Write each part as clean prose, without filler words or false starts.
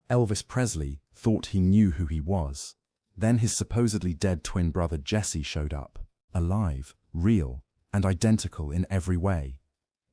Elvis Presley thought he knew who he was. Then his supposedly dead twin brother Jesse showed up, alive, real, and identical in every way.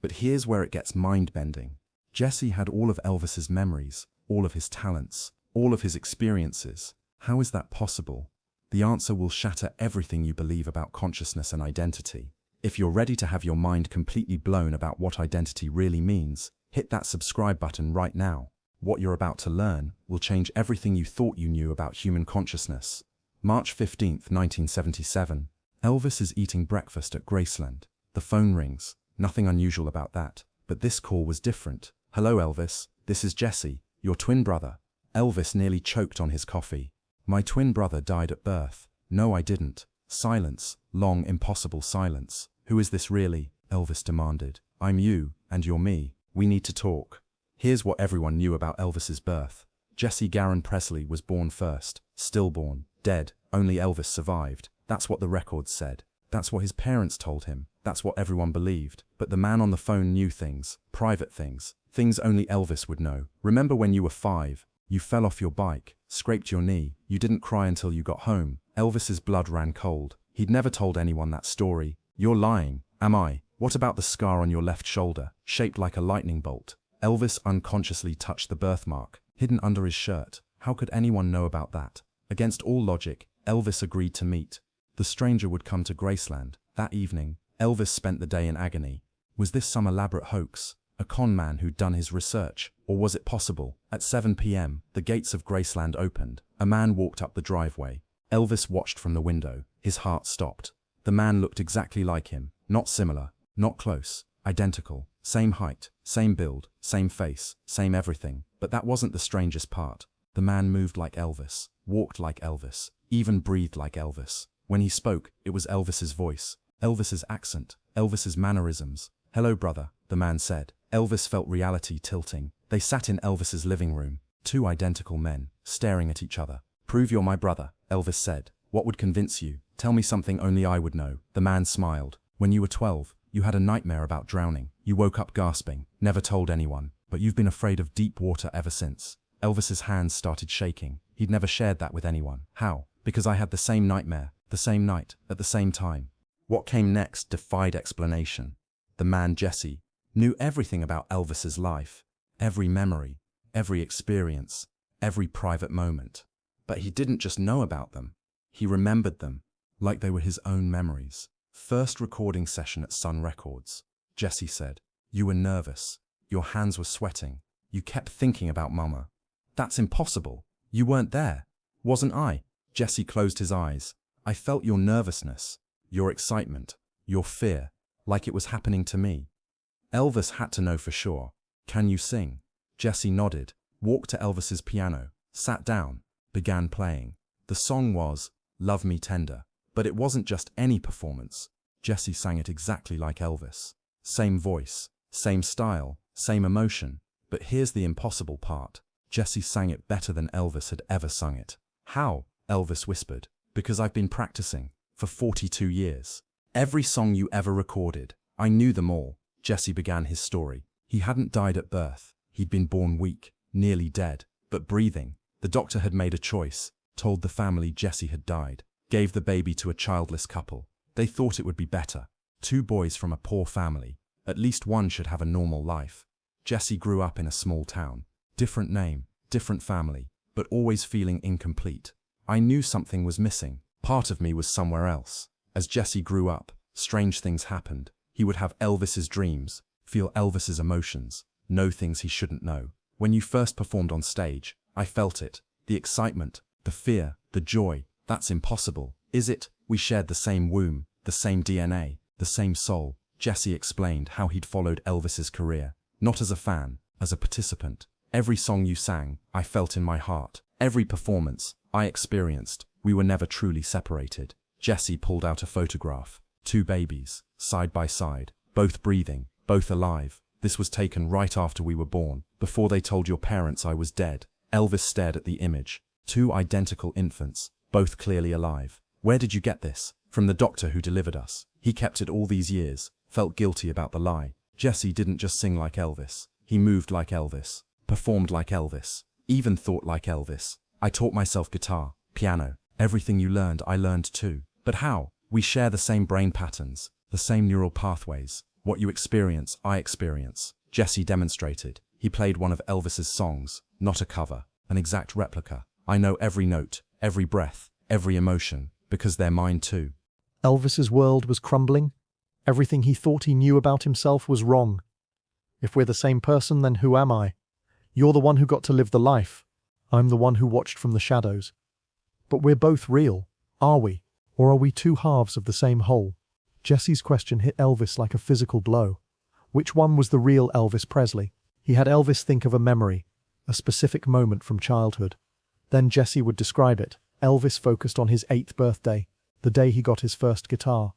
But here's where it gets mind-bending. Jesse had all of Elvis's memories, all of his talents, all of his experiences. How is that possible? The answer will shatter everything you believe about consciousness and identity. If you're ready to have your mind completely blown about what identity really means, hit that subscribe button right now. What you're about to learn will change everything you thought you knew about human consciousness. March 15, 1977. Elvis is eating breakfast at Graceland. The phone rings. Nothing unusual about that. But this call was different. "Hello, Elvis. This is Jesse, your twin brother." Elvis nearly choked on his coffee. "My twin brother died at birth." "No, I didn't." Silence. Long, impossible silence. "Who is this really?" Elvis demanded. "I'm you, and you're me. We need to talk." Here's what everyone knew about Elvis's birth. Jesse Garon Presley was born first, stillborn, dead. Only Elvis survived. That's what the records said. That's what his parents told him. That's what everyone believed. But the man on the phone knew things, private things, things only Elvis would know. "Remember when you were 5? You fell off your bike, scraped your knee. You didn't cry until you got home." Elvis's blood ran cold. He'd never told anyone that story. "You're lying." "Am I? What about the scar on your left shoulder, shaped like a lightning bolt?" Elvis unconsciously touched the birthmark, hidden under his shirt. How could anyone know about that? Against all logic, Elvis agreed to meet. The stranger would come to Graceland. That evening, Elvis spent the day in agony. Was this some elaborate hoax? A con man who'd done his research? Or was it possible? At 7 p.m., the gates of Graceland opened. A man walked up the driveway. Elvis watched from the window. His heart stopped. The man looked exactly like him. Not similar, not close, identical. Same height, same build, same face, same everything. But that wasn't the strangest part. The man moved like Elvis, walked like Elvis, even breathed like Elvis. When he spoke, it was Elvis's voice, Elvis's accent, Elvis's mannerisms. "Hello, brother," the man said. Elvis felt reality tilting. They sat in Elvis's living room, two identical men, staring at each other. "Prove you're my brother," Elvis said. "What would convince you? Tell me something only I would know." The man smiled. "When you were 12, you had a nightmare about drowning. You woke up gasping, never told anyone, but you've been afraid of deep water ever since." Elvis's hands started shaking. He'd never shared that with anyone. "How?" "Because I had the same nightmare, the same night, at the same time." What came next defied explanation. The man Jesse knew everything about Elvis's life, every memory, every experience, every private moment. But he didn't just know about them. He remembered them, like they were his own memories. First recording session at Sun Records. Jesse said, "You were nervous. Your hands were sweating. You kept thinking about Mama." "That's impossible. You weren't there." "Wasn't I?" Jesse closed his eyes. "I felt your nervousness, your excitement, your fear, like it was happening to me." Elvis had to know for sure. "Can you sing?" Jesse nodded, walked to Elvis's piano, sat down, began playing. The song was "Love Me Tender." But it wasn't just any performance. Jesse sang it exactly like Elvis. Same voice, same style, same emotion. But here's the impossible part. Jesse sang it better than Elvis had ever sung it. "How?" Elvis whispered. "Because I've been practicing for 42 years. Every song you ever recorded. I knew them all." Jesse began his story. He hadn't died at birth. He'd been born weak, nearly dead, but breathing. The doctor had made a choice, told the family Jesse had died, gave the baby to a childless couple. They thought it would be better. 2 boys from a poor family. At least one should have a normal life. Jesse grew up in a small town. Different name, different family, but always feeling incomplete. I knew something was missing. Part of me was somewhere else. As Jesse grew up, strange things happened. He would have Elvis's dreams, feel Elvis's emotions, know things he shouldn't know. When you first performed on stage, I felt it. The excitement, the fear, the joy. That's impossible, is it? We shared the same womb, the same DNA, the same soul. Jesse explained how he'd followed Elvis's career, not as a fan, as a participant. Every song you sang, I felt in my heart. Every performance, I experienced. We were never truly separated. Jesse pulled out a photograph. 2 babies, side by side, both breathing, both alive. This was taken right after we were born, before they told your parents I was dead. Elvis stared at the image. 2 identical infants, both clearly alive. "Where did you get this?" "From the doctor who delivered us. He kept it all these years, felt guilty about the lie." Jesse didn't just sing like Elvis. He moved like Elvis, performed like Elvis, even thought like Elvis. I taught myself guitar, piano. Everything you learned, I learned too. But how? We share the same brain patterns, the same neural pathways. What you experience, I experience. Jesse demonstrated. He played one of Elvis's songs, not a cover, an exact replica. I know every note, every breath, every emotion, because they're mine too. Elvis's world was crumbling. Everything he thought he knew about himself was wrong. If we're the same person, then who am I? You're the one who got to live the life. I'm the one who watched from the shadows. But we're both real, are we? Or are we two halves of the same whole? Jesse's question hit Elvis like a physical blow. Which one was the real Elvis Presley? He had Elvis think of a memory, a specific moment from childhood. Then Jesse would describe it. Elvis focused on his 8th birthday, the day he got his first guitar.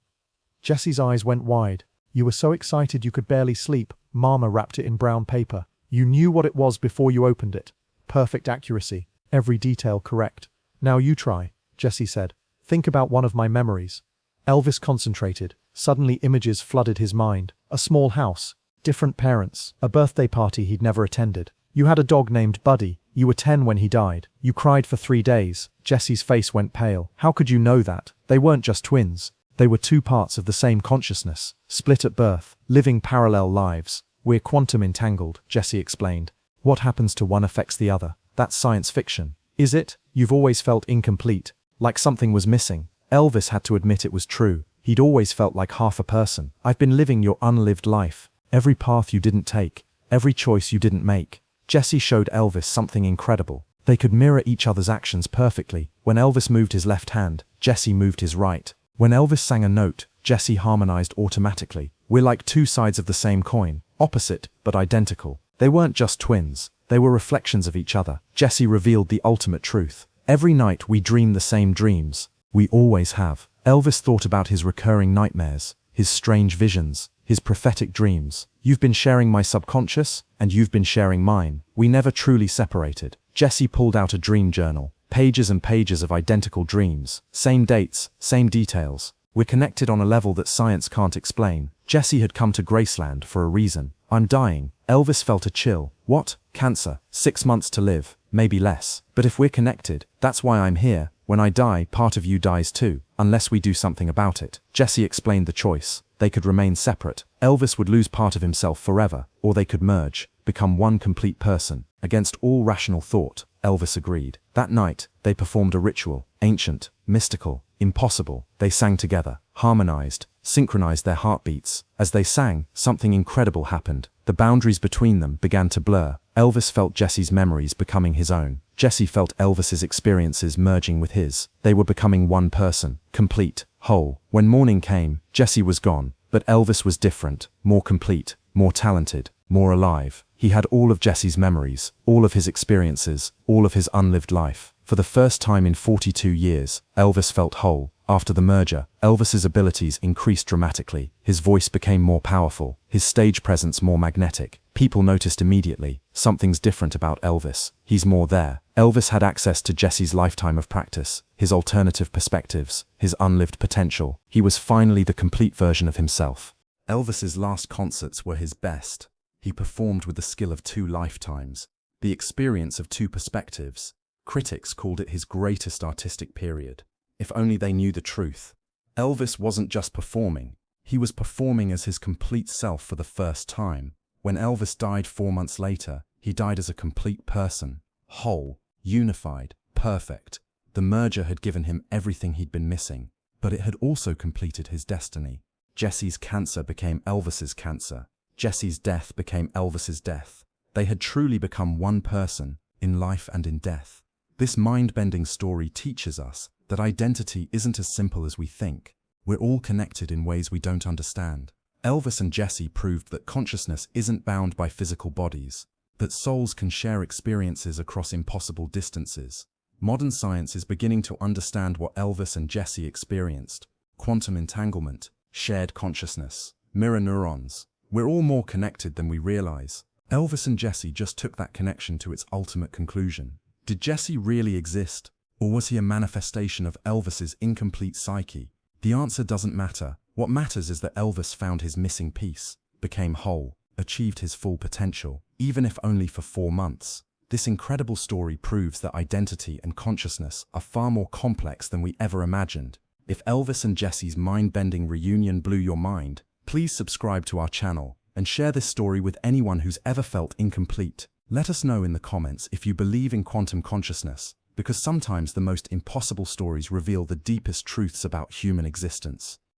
Jesse's eyes went wide. You were so excited you could barely sleep. Mama wrapped it in brown paper. You knew what it was before you opened it. Perfect accuracy. Every detail correct. Now you try, Jesse said. Think about one of my memories. Elvis concentrated. Suddenly images flooded his mind. A small house, different parents, a birthday party he'd never attended. You had a dog named Buddy. You were 10 when he died. You cried for 3 days. Jesse's face went pale. How could you know that? They weren't just twins. They were two parts of the same consciousness, split at birth, living parallel lives. We're quantum entangled, Jesse explained. What happens to one affects the other. That's science fiction. Is it? You've always felt incomplete, like something was missing. Elvis had to admit it was true. He'd always felt like half a person. I've been living your unlived life. Every path you didn't take, every choice you didn't make. Jesse showed Elvis something incredible. They could mirror each other's actions perfectly. When Elvis moved his left hand, Jesse moved his right. When Elvis sang a note, Jesse harmonized automatically. We're like two sides of the same coin, opposite but identical. They weren't just twins. They were reflections of each other. Jesse revealed the ultimate truth. Every night we dream the same dreams. We always have. Elvis thought about his recurring nightmares, his strange visions, his prophetic dreams. You've been sharing my subconscious, and you've been sharing mine. We never truly separated. Jesse pulled out a dream journal. Pages and pages of identical dreams. Same dates, same details. We're connected on a level that science can't explain. Jesse had come to Graceland for a reason. I'm dying. Elvis felt a chill. What? Cancer. 6 months to live. Maybe less. But if we're connected, that's why I'm here. When I die, part of you dies too, unless we do something about it. Jesse explained the choice. They could remain separate. Elvis would lose part of himself forever, or they could merge, become one complete person. Against all rational thought, Elvis agreed. That night, they performed a ritual, ancient, mystical, impossible. They sang together, harmonized, synchronized their heartbeats. As they sang, something incredible happened. The boundaries between them began to blur. Elvis felt Jesse's memories becoming his own. Jesse felt Elvis's experiences merging with his. They were becoming one person, complete, whole. When morning came, Jesse was gone, but Elvis was different, more complete, more talented, more alive. He had all of Jesse's memories, all of his experiences, all of his unlived life. For the first time in 42 years, Elvis felt whole. After the merger, Elvis's abilities increased dramatically. His voice became more powerful, his stage presence more magnetic. People noticed immediately, something's different about Elvis. He's more there. Elvis had access to Jesse's lifetime of practice, his alternative perspectives, his unlived potential. He was finally the complete version of himself. Elvis's last concerts were his best. He performed with the skill of 2 lifetimes, the experience of 2 perspectives. Critics called it his greatest artistic period. If only they knew the truth. Elvis wasn't just performing. He was performing as his complete self for the first time. When Elvis died 4 months later, he died as a complete person. Whole, unified, perfect. The merger had given him everything he'd been missing, but it had also completed his destiny. Jesse's cancer became Elvis's cancer. Jesse's death became Elvis's death. They had truly become one person, in life and in death. This mind-bending story teaches us that identity isn't as simple as we think. We're all connected in ways we don't understand. Elvis and Jesse proved that consciousness isn't bound by physical bodies, that souls can share experiences across impossible distances. Modern science is beginning to understand what Elvis and Jesse experienced: quantum entanglement, shared consciousness, mirror neurons. We're all more connected than we realize. Elvis and Jesse just took that connection to its ultimate conclusion. Did Jesse really exist? Or was he a manifestation of Elvis's incomplete psyche? The answer doesn't matter. What matters is that Elvis found his missing piece, became whole, achieved his full potential, even if only for 4 months. This incredible story proves that identity and consciousness are far more complex than we ever imagined. If Elvis and Jesse's mind-bending reunion blew your mind, please subscribe to our channel and share this story with anyone who's ever felt incomplete. Let us know in the comments if you believe in quantum consciousness, because sometimes the most impossible stories reveal the deepest truths about human existence.